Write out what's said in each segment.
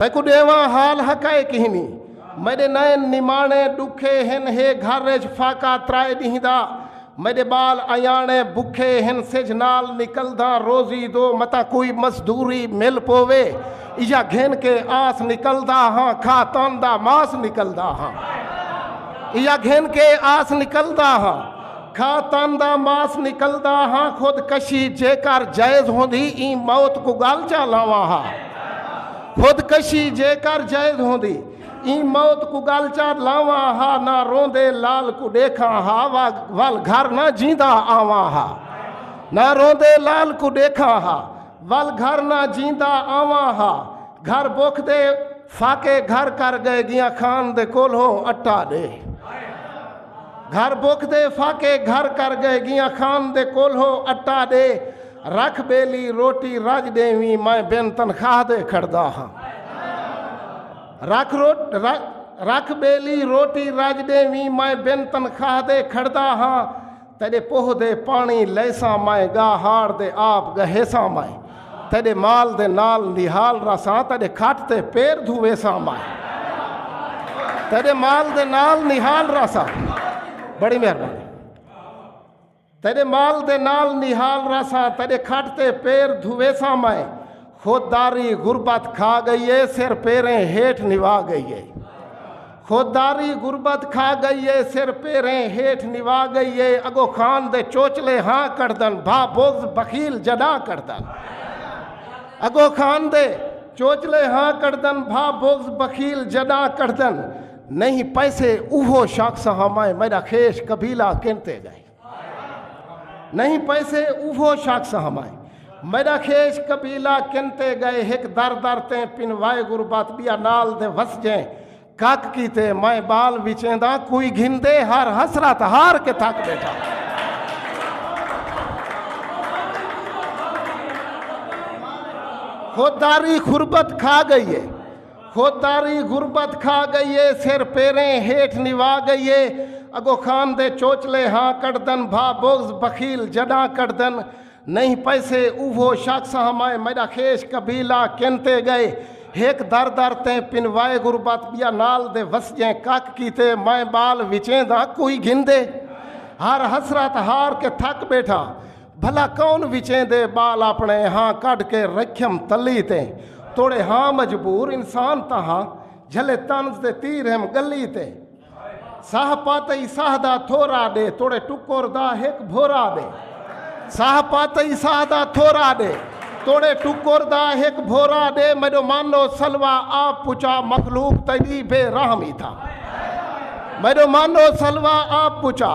तैको देवा हाल हकाए किहनी मेरे नयन निमाणे दुखे हिन हे घर फाका त्राए दींदा मेरे बाल अयाणे बुखे हिन सिजनाल निकलदा रोजी दो मता कोई मजदूरी मिल पोवे इजा घेन के आस निकलदा हाँ खा तांदा मास निकलदा हाँ इजा घेन के आस निकलदा हाँ खा तांदा मास निकलदा हाँ खुदकशी जेकर जायज होंदी ई मौत को गाल चा लावा हा खुदकशी जेकर जायज होंदी ई मौत को गालचा लावा हा ना रोंदे लाल को देखा हा वाल घर ना जींदा आवा हा ना रोंदे लाल को देखा हा वाल घर ना जींदा आवा हा घर बोख दे फाके घर कर गए गिया खान दे कोल्हो अट्टा दे घर बोख दे फाके घर कर गए गिया खान दे कोल्हो अट्टा दे रख बेली रोटी राज देवी मैं बेन तनख्वाह दे खड़दा हाँ रख बेली रोटी राज देवी मैं बेन तनख्वाह दे खड़दा हाँ तेरे पोह दे पानी लैसा मैं गा हार दे आप गहेसा मैं तेरे माल दे नाल निहाल रसा तेरे खाटते पैर धुवेसा मैं तेरे माल दे नाल निहाल रसा बड़ी मेहरबानी तेरे माल दे नाल निहाल रसा तेरे खाटते पैर धुवेसा मैं खुददारी गुर्बत खा गई है सिर पैरें हेठ निभा गई है खुददारी गुर्बत खा गई है सिर पैरें हेठ निभा गई है अगो खान दे चोचले हाँ करदन भा बोग्स बखील जदा करदन अगो खान दे चोचले हाँ करदन भा बोग्स बखील जदा करदन नहीं पैसे उहो शख्स हमारे मेरा खेश कबीला किनते गए नहीं पैसे उहो शख्स हमारे मेरा खेश कबीला किनते गए हिक दर दरते पिनवाए गुरबत बिया नाल दे वस जाए काक कीते मैं बाल विचेंदा कोई घिंदे हर हसरत हार के थक बैठा खुददारी गुरबत खा गई है खुददारी गुरबत खा गई है सिर पैरें हेठ निभा गई है अगो खान दे चोचले हाँ करदन भा बोग्स बखील जदा करदन नहीं पैसे उहो शख्स हमारे मेरा खेश कबीला किनते गए हेक दर दरते पिनवाए गुरबत बिया नाल दे वस जाए काक कीते मैं बाल विचेंदा कोई घिंदे हर हसरत हार के थक बैठा भला कौन विचेंदे बाल अपने हाँ कट के रख्यम तली ते तोड़े हाँ मजबूर इंसान तहाँ झले तंज दे तीर हम गली ते साह पाते साहदा थोरा दे तोड़े टुकोर दा हेक भोरा दे साह पाते साहदा थोरा दे तोड़े टुकोर दा हेक भोरा दे मेरे मानो सलवा आप पुचा मखलूक तड़ी बेरहमी था मेरे मानो सलवा आप पुचा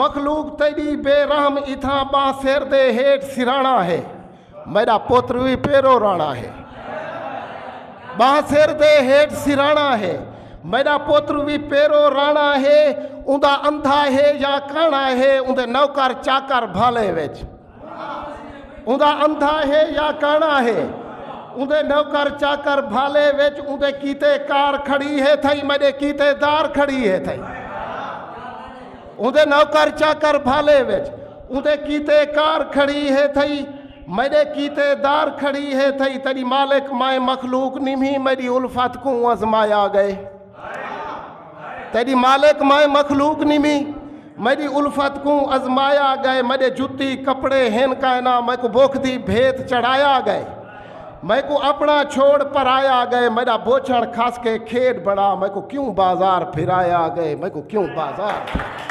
मखलूक तड़ी बेरहम इथा बा शेर दे हेठ सिराना है मेरा पुत्र भी पेरो राणा है बांसेर दे हेठ सिराना है मेरा पुत्र भी पेरो राणा है उंदा अंधा है या काना है उंदे नौकर चाकर भाले विच उंदा अंधा है या काना है उंदे नौकर चाकर भाले विच उंदे कीते कार खड़ी है थई मेरे कीते दार खड़ी है थई उंदे नौकर चाकर भाले विच उंदे कीते कार खड़ी है थई मेरे कीते दार खड़ी है थई तेरी मालिक माए मखलूक निमी मेरी उल्फत को आजमाया गए तेरी मालिक माए मखलूक निमी मेरी उल्फत को आजमाया गए मेरे जुत्ती कपड़े हेन कहना मैं को बोखदी भेद चढ़ाया गए मैं को अपना छोड़ पर आया गए मेरा बोछड़ खास के खेत बड़ा मैं को क्यों बाजार फिराया गए मैं को क्यों बाजार